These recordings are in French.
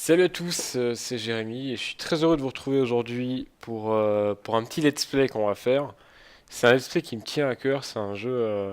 Salut à tous, c'est Jérémy et je suis très heureux de vous retrouver aujourd'hui pour un petit let's play qu'on va faire. C'est un let's play qui me tient à cœur, c'est un jeu,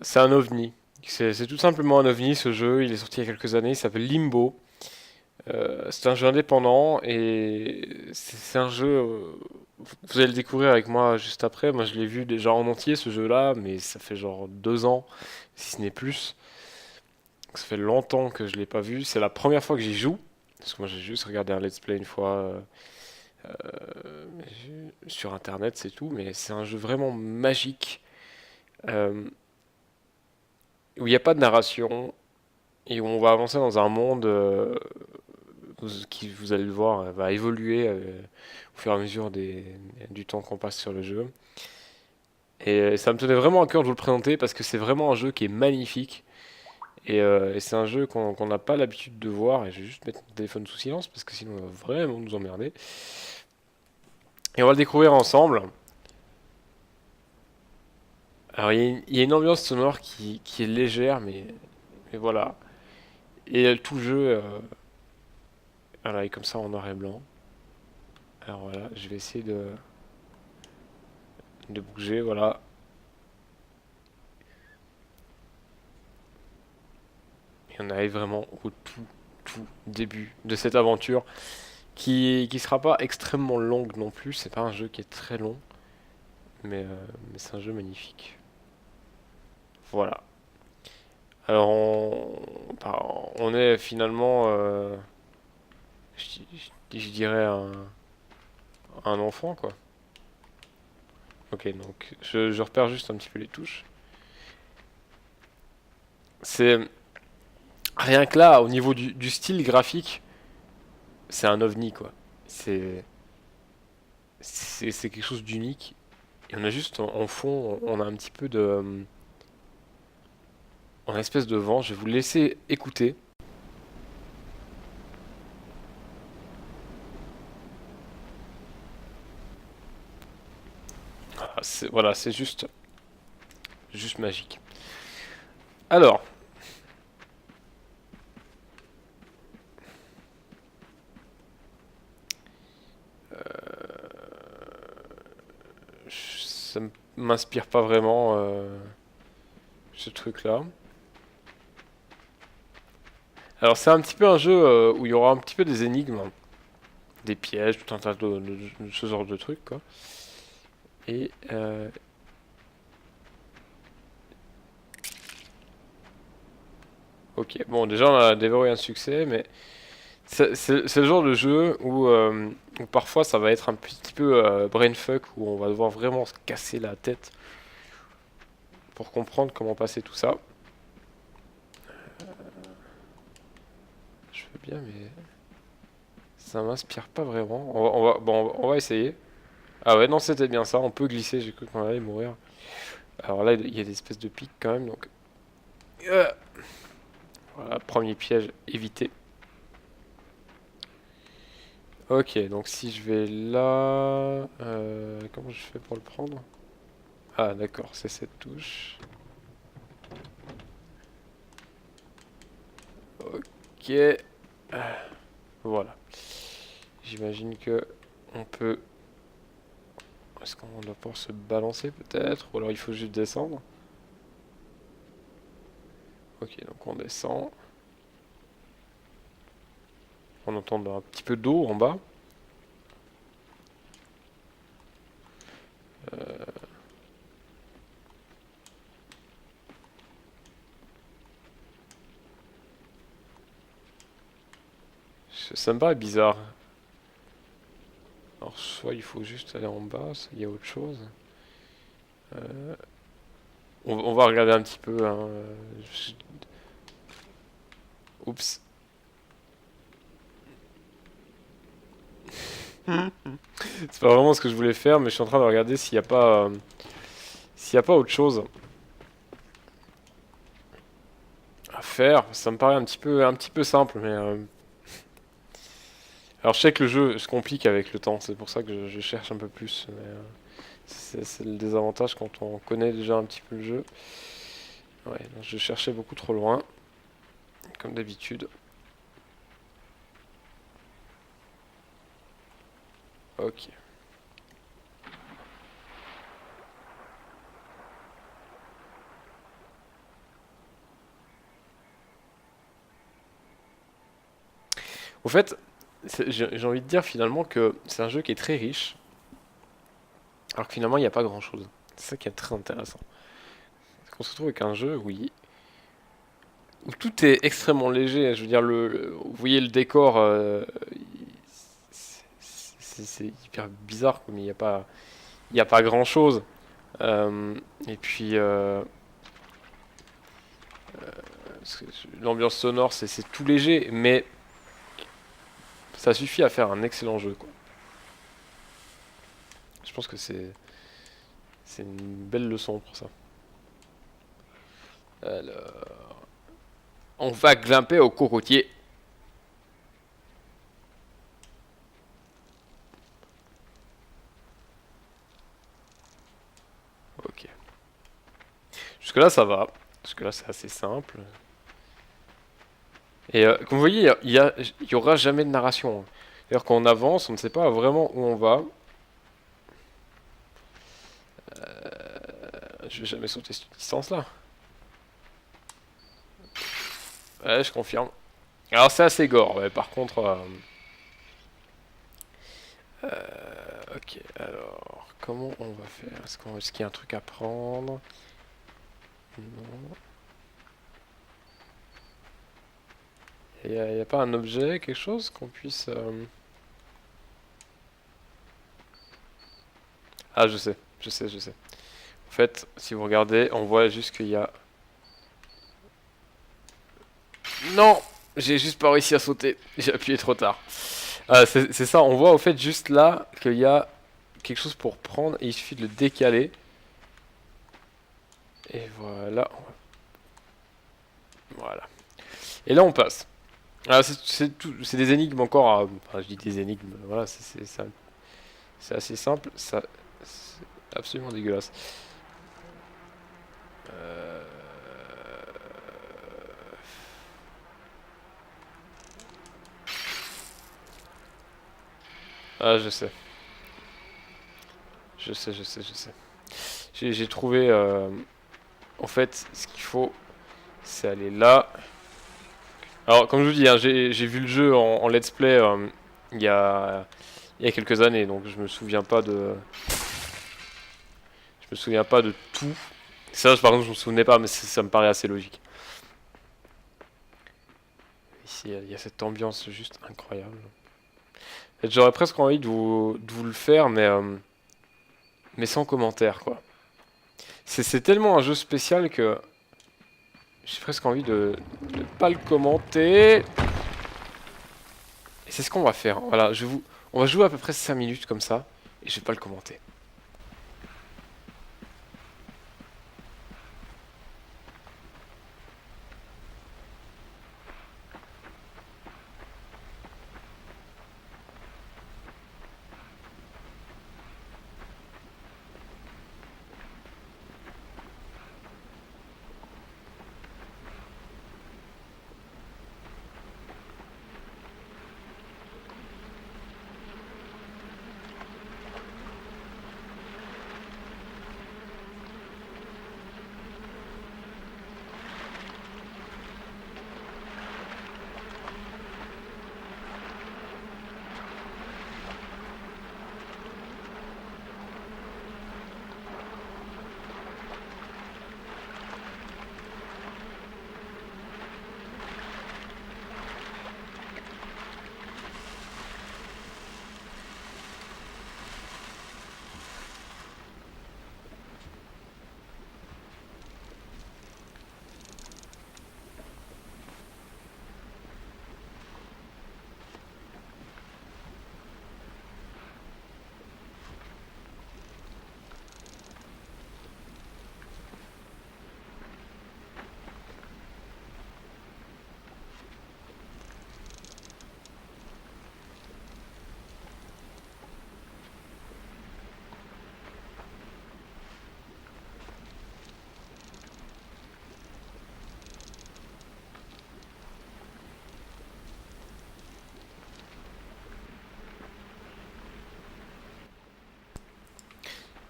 c'est un ovni. C'est tout simplement un ovni ce jeu, il est sorti il y a quelques années, il s'appelle Limbo. C'est un jeu indépendant et c'est un jeu, vous allez le découvrir avec moi juste après. Moi je l'ai vu déjà en entier ce jeu-là, mais ça fait genre 2 ans, si ce n'est plus. Ça fait longtemps que je l'ai pas vu, c'est la première fois que j'y joue. Parce que moi j'ai juste regardé un let's play une fois sur internet, c'est tout, mais c'est un jeu vraiment magique euh, où il n'y a pas de narration et où on va avancer dans un monde qui, vous allez le voir, va évoluer au fur et à mesure du temps qu'on passe sur le jeu. Et ça me tenait vraiment à cœur de vous le présenter parce que c'est vraiment un jeu qui est magnifique et c'est un jeu qu'on n'a pas l'habitude de voir. Et je vais juste mettre mon téléphone sous silence parce que sinon on va vraiment nous emmerder. Et on va le découvrir ensemble. Alors il y a une ambiance sonore qui est légère, mais voilà. Et tout le jeu, voilà, est comme ça en noir et blanc. Alors voilà, je vais essayer de bouger, voilà. Et on arrive vraiment au tout début de cette aventure qui sera pas extrêmement longue non plus. C'est pas un jeu qui est très long, mais c'est un jeu magnifique. Voilà. Alors on est finalement, je dirais un enfant quoi. Ok, donc je repère juste un petit peu les touches. C'est rien que là, au niveau du style graphique, c'est un ovni quoi. C'est c'est quelque chose d'unique. Et on a juste en fond, on a un petit peu en espèce de vent. Je vais vous laisser écouter. Voilà, c'est juste magique. Alors, ça m'inspire pas vraiment ce truc-là. Alors c'est un petit peu un jeu où il y aura un petit peu des énigmes, des pièges, tout un tas de ce genre de trucs quoi. Et ok, bon déjà on a déverrouillé un succès, mais c'est le genre de jeu où parfois ça va être un petit peu brainfuck, où on va devoir vraiment se casser la tête pour comprendre comment passer tout ça. Je veux bien, mais ça m'inspire pas vraiment. Bon, on va essayer. Ah ouais, non, c'était bien ça. On peut glisser. J'ai cru qu'on allait mourir. Alors là, il y a des espèces de pics quand même. Donc, euh, voilà, premier piège évité. Ok, donc si je vais là, comment je fais pour le prendre? Ah, d'accord, c'est cette touche. Ok, voilà. J'imagine que on peut. Est-ce qu'on doit pouvoir se balancer peut-être? Ou alors il faut juste descendre? Ok, donc on descend. On entend un petit peu d'eau en bas. Ça me paraît bizarre. Alors, soit il faut juste aller en bas, soit il y a autre chose. Euh, on va regarder un petit peu, hein. Oups. C'est pas vraiment ce que je voulais faire, mais je suis en train de regarder s'il y a pas autre chose à faire. Ça me paraît un petit peu simple, mais alors je sais que le jeu se complique avec le temps. C'est pour ça que je cherche un peu plus. Mais c'est le désavantage quand on connaît déjà un petit peu le jeu. Ouais, je cherchais beaucoup trop loin, comme d'habitude. Ok. Au fait, j'ai envie de dire finalement que c'est un jeu qui est très riche, alors que finalement il n'y a pas grand-chose. C'est ça qui est très intéressant. C'est qu'on se retrouve avec un jeu, oui, où tout est extrêmement léger. Je veux dire, vous voyez le décor, c'est hyper bizarre, quoi, mais il y a pas grand-chose. Et puis, parce que l'ambiance sonore, c'est tout léger, mais ça suffit à faire un excellent jeu, quoi. Je pense que c'est une belle leçon pour ça. Alors, on va grimper au cocotier. Ok. Jusque-là, ça va. Jusque-là, c'est assez simple. Et comme vous voyez, il y aura jamais de narration. D'ailleurs, quand on avance, on ne sait pas vraiment où on va. Je vais jamais sauter cette distance-là. Ouais, je confirme. Alors, c'est assez gore, ouais, par contre. Ok, alors, comment on va faire? Est-ce qu'il y a un truc à prendre? Non. Y a pas un objet, quelque chose qu'on puisse... Ah, je sais, je sais, je sais. En fait, si vous regardez, on voit juste qu'il y a... Non! J'ai juste pas réussi à sauter. J'ai appuyé trop tard. C'est ça, on voit au fait juste là qu'il y a quelque chose pour prendre et il suffit de le décaler. Et voilà. Voilà. Et là on passe. Ah, c'est des énigmes encore. Enfin, je dis des énigmes. Voilà, c'est assez simple. Ça, c'est absolument dégueulasse. Euh, Ah, je sais. Je sais, je sais, je sais. J'ai trouvé. En fait, ce qu'il faut, c'est aller là. Alors, comme je vous dis, hein, j'ai vu le jeu en let's play il y a, il y a quelques années, donc je me souviens pas de tout. Ça, par contre, je me souvenais pas, mais ça me paraît assez logique. Ici, il y a cette ambiance juste incroyable. En fait, j'aurais presque envie de vous le faire, mais sans commentaire, quoi. C'est tellement un jeu spécial que j'ai presque envie de ne pas le commenter. Et c'est ce qu'on va faire. Voilà, on va jouer à peu près 5 minutes comme ça, et je vais pas le commenter.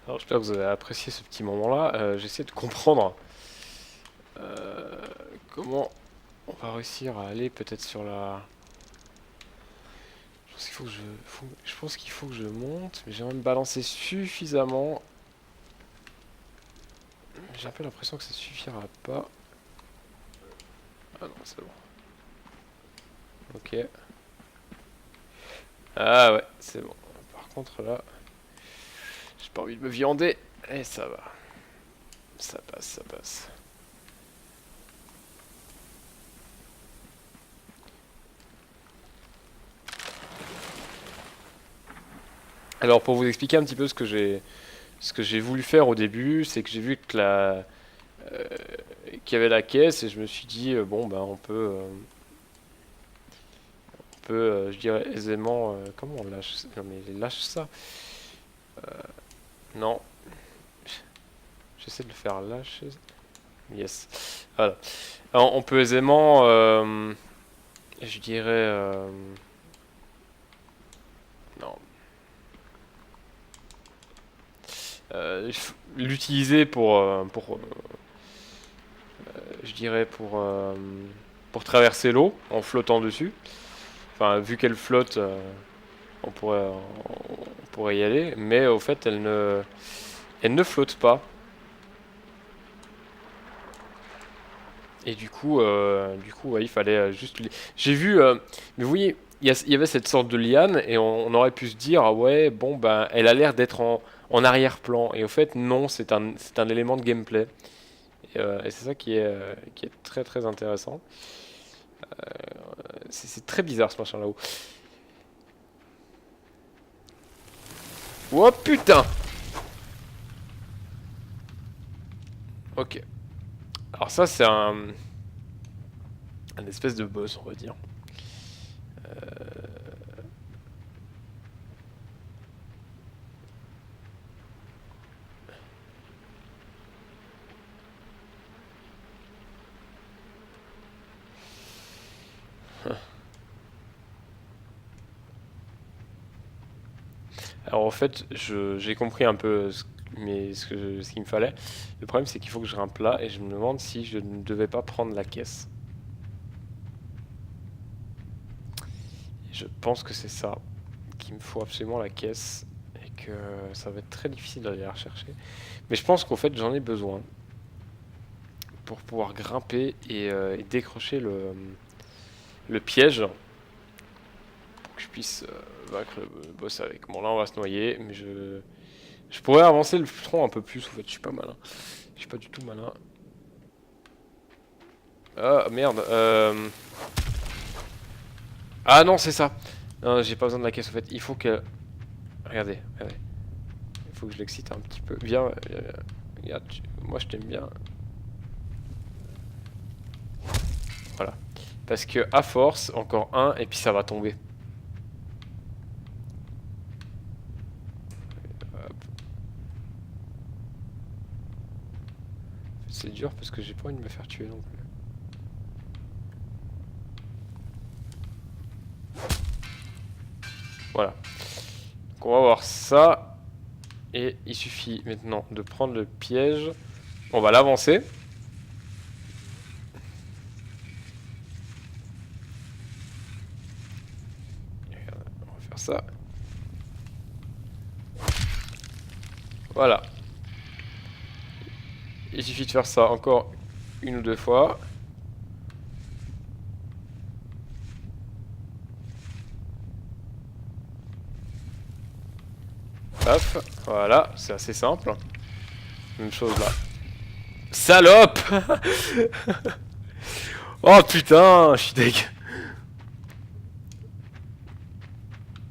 Alors j'espère que vous avez apprécié ce petit moment-là. J'essaie de comprendre comment on va réussir à aller peut-être sur la... Je pense qu'il faut que je pense qu'il faut que je monte, mais j'ai envie de balancer suffisamment. J'ai un peu l'impression que ça suffira pas. Ah non, c'est bon. Ok. Ah ouais, c'est bon. Par contre là, j'ai pas envie de me viander. Et ça va. Ça passe, ça passe. Alors pour vous expliquer un petit peu ce que j'ai voulu faire au début, c'est que j'ai vu que euh, qu'il y avait la caisse et je me suis dit bon ben on peut je dirais aisément comment on lâche non mais lâche ça non j'essaie de le faire lâcher yes voilà. Alors, on peut aisément je dirais non l'utiliser pour je dirais pour traverser l'eau en flottant dessus. Enfin, vu qu'elle flotte, on pourrait, on pourrait y aller, mais au fait, elle ne flotte pas. Et du coup, ouais, il fallait juste. J'ai vu, mais vous voyez, il y avait cette sorte de liane, et on aurait pu se dire, ah ouais, bon, ben, elle a l'air d'être en arrière-plan. Et au fait, non, c'est un élément de gameplay. Et c'est ça qui est très très intéressant. C'est très bizarre ce machin là-haut. Oh putain! Ok. Alors ça, c'est un espèce de boss, on va dire. Alors en fait, j'ai compris un peu ce qu'il me fallait. Le problème, c'est qu'il faut que je grimpe là et je me demande si je ne devais pas prendre la caisse. Et je pense que c'est ça, qu'il me faut absolument la caisse et que ça va être très difficile d'aller la rechercher. Mais je pense qu'en fait, j'en ai besoin pour pouvoir grimper et décrocher le piège pour que je puisse vaincre le boss avec. Bon, là, on va se noyer, mais je pourrais avancer le tronc un peu plus. En fait, je suis pas malin. Je suis pas du tout malin. Ah merde. Ah non, c'est ça. Non, j'ai pas besoin de la caisse en fait. Il faut que. Regardez, regardez. Il faut que je l'excite un petit peu. Viens, viens, viens. Regarde, moi je t'aime bien. Voilà. Parce que à force, encore un et puis ça va tomber. C'est dur parce que j'ai pas envie de me faire tuer non plus. Voilà. Donc on va voir ça. Et il suffit maintenant de prendre le piège. On va l'avancer. On va faire ça. Voilà. Il suffit de faire ça encore une ou deux fois. Paf, voilà, c'est assez simple. Même chose là. Salope! Oh putain, je suis deg.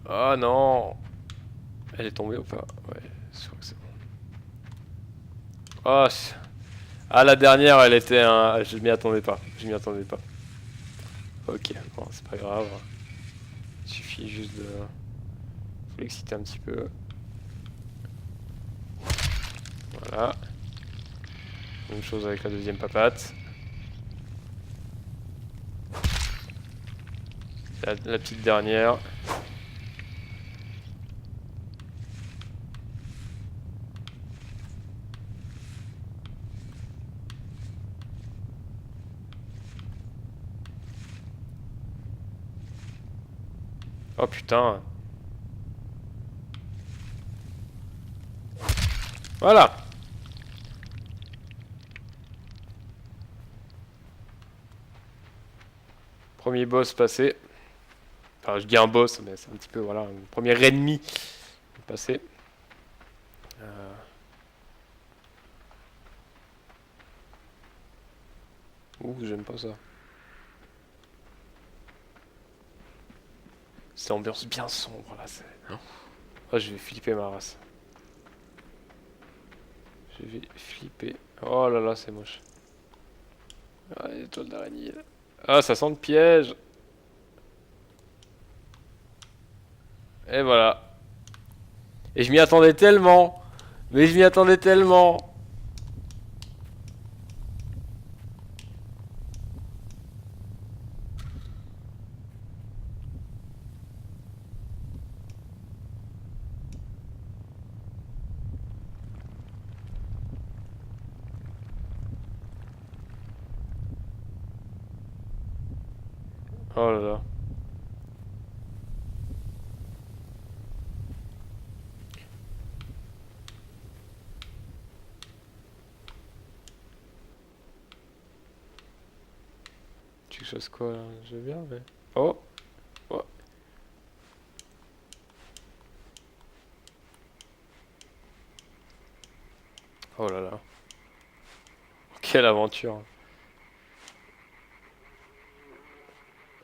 Oh non. Elle est tombée ou pas? Ouais, je crois que c'est bon. Oh, ah la dernière, elle était un... Je m'y attendais pas. Je m'y attendais pas. Ok, bon, c'est pas grave. Il suffit juste de... Faut l'exciter un petit peu. Voilà. Même chose avec la deuxième papate. La petite dernière. Oh putain. Voilà. Premier boss passé. Enfin, je dis un boss, mais c'est un petit peu, voilà, un premier ennemi passé. Ouh, j'aime pas ça. C'est ambiance bien sombre là. Oh, je vais flipper ma race. Je vais flipper. Oh là là, c'est moche. Ah, les étoiles d'araignée. Ah, ça sent le piège. Et voilà. Et je m'y attendais tellement. Mais je m'y attendais tellement. Oh là là. Tu veux que je fasse quoi là? Je viens, mais. Oh! Oh! Oh là là. Quelle aventure!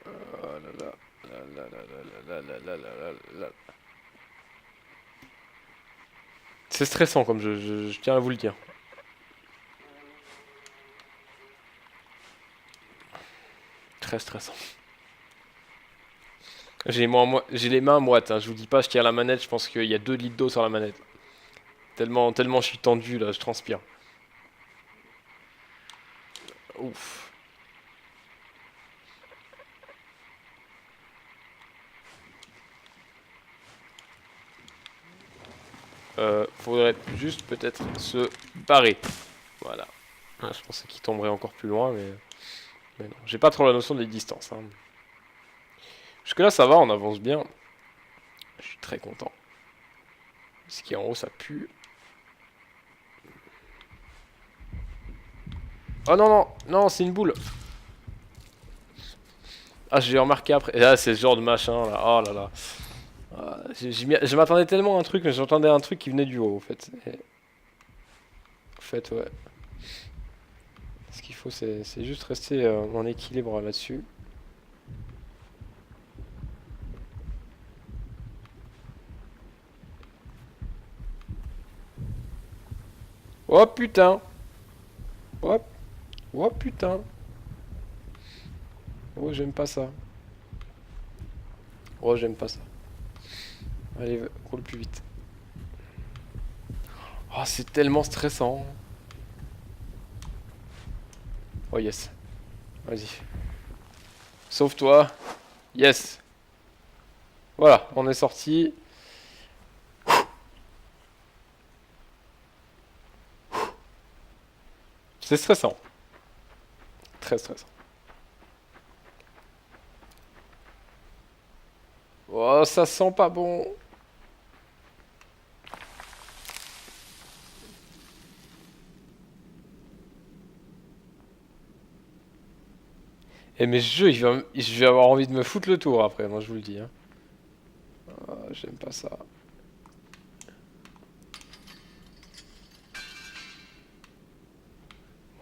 Oh là là. Là là là là là là là là là là. C'est stressant comme je tiens à vous le dire. Très stressant. J'ai les mains moites, hein. Je vous dis pas, je tiens la manette, je pense qu'il y a 2 litres d'eau sur la manette. Tellement je suis tendu là, je transpire. Ouf. Faudrait juste peut-être se barrer. Voilà. Ah, je pensais qu'il tomberait encore plus loin, mais non. J'ai pas trop la notion des distances, hein. Jusque là ça va, on avance bien. Je suis très content. Ce qui est en haut ça pue. Oh non non, non c'est une boule. Ah j'ai remarqué après. Et là c'est ce genre de machin là. Oh là là. Ah, je m'attendais tellement à un truc, mais j'entendais un truc qui venait du haut, en fait. En fait, ouais. Ce qu'il faut, c'est juste rester en équilibre là-dessus. Oh putain! Oh, oh putain! Oh, j'aime pas ça. Oh, j'aime pas ça. Allez, roule plus vite. Oh, c'est tellement stressant. Oh, yes. Vas-y. Sauve-toi. Yes. Voilà, on est sorti. C'est stressant. Très stressant. Oh, ça sent pas bon. Et mes jeux, je vais avoir envie de me foutre le tour après, moi je vous le dis, hein. Ah, j'aime pas ça.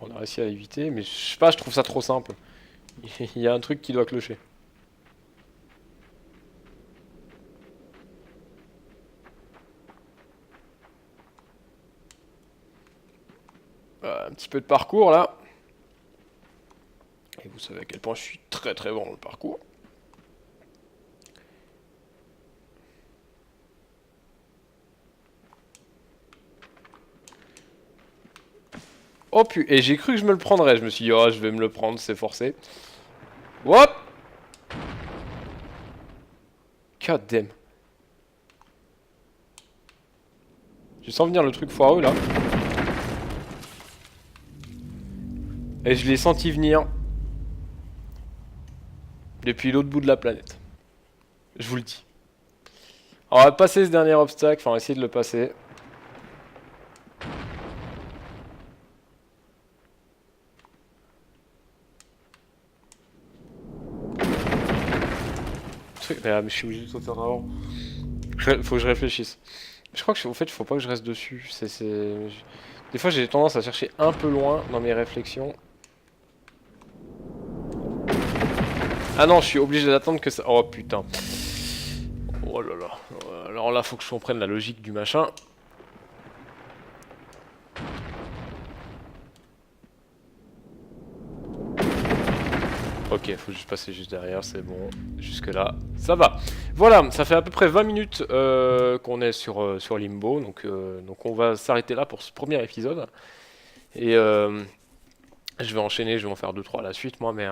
On a réussi à éviter, mais je sais pas, je trouve ça trop simple. Il y a un truc qui doit clocher. Un petit peu de parcours là. Et vous savez à quel point je suis très très bon dans le parcours. Oh pu, et j'ai cru que je me le prendrais. Je me suis dit, oh, je vais me le prendre, c'est forcé. Hop! God damn. Je sens venir le truc foireux là. Et je l'ai senti venir depuis l'autre bout de la planète. Je vous le dis. Alors, on va passer ce dernier obstacle, enfin, on va essayer de le passer. Mais je suis obligé de sauter en avant. Faut que je réfléchisse. Je crois que, en fait, il faut pas que je reste dessus. Des fois, j'ai tendance à chercher un peu loin dans mes réflexions. Ah non, je suis obligé d'attendre que ça... Oh putain. Oh là là. Alors là, faut que je comprenne la logique du machin. Ok, faut juste passer juste derrière, c'est bon. Jusque là, ça va. Voilà, ça fait à peu près 20 minutes qu'on est sur Limbo. Donc on va s'arrêter là pour ce premier épisode. Et je vais enchaîner, je vais en faire 2-3 à la suite moi. Mais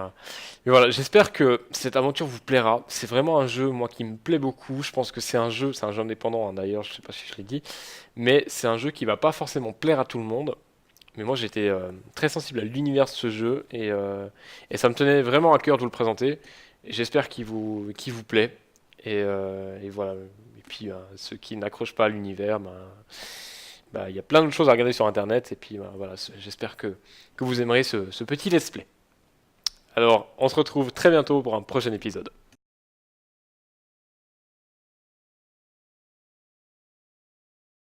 voilà, j'espère que cette aventure vous plaira. C'est vraiment un jeu, moi, qui me plaît beaucoup. Je pense que c'est un jeu indépendant, hein, d'ailleurs, je sais pas si je l'ai dit. Mais c'est un jeu qui va pas forcément plaire à tout le monde. Mais moi j'étais très sensible à l'univers de ce jeu et ça me tenait vraiment à cœur de vous le présenter. Et j'espère qu'il vous plaît. Et voilà. Et puis ceux qui n'accrochent pas à l'univers, il y a plein de choses à regarder sur internet. Et puis voilà, j'espère que vous aimerez ce petit let's play. Alors on se retrouve très bientôt pour un prochain épisode.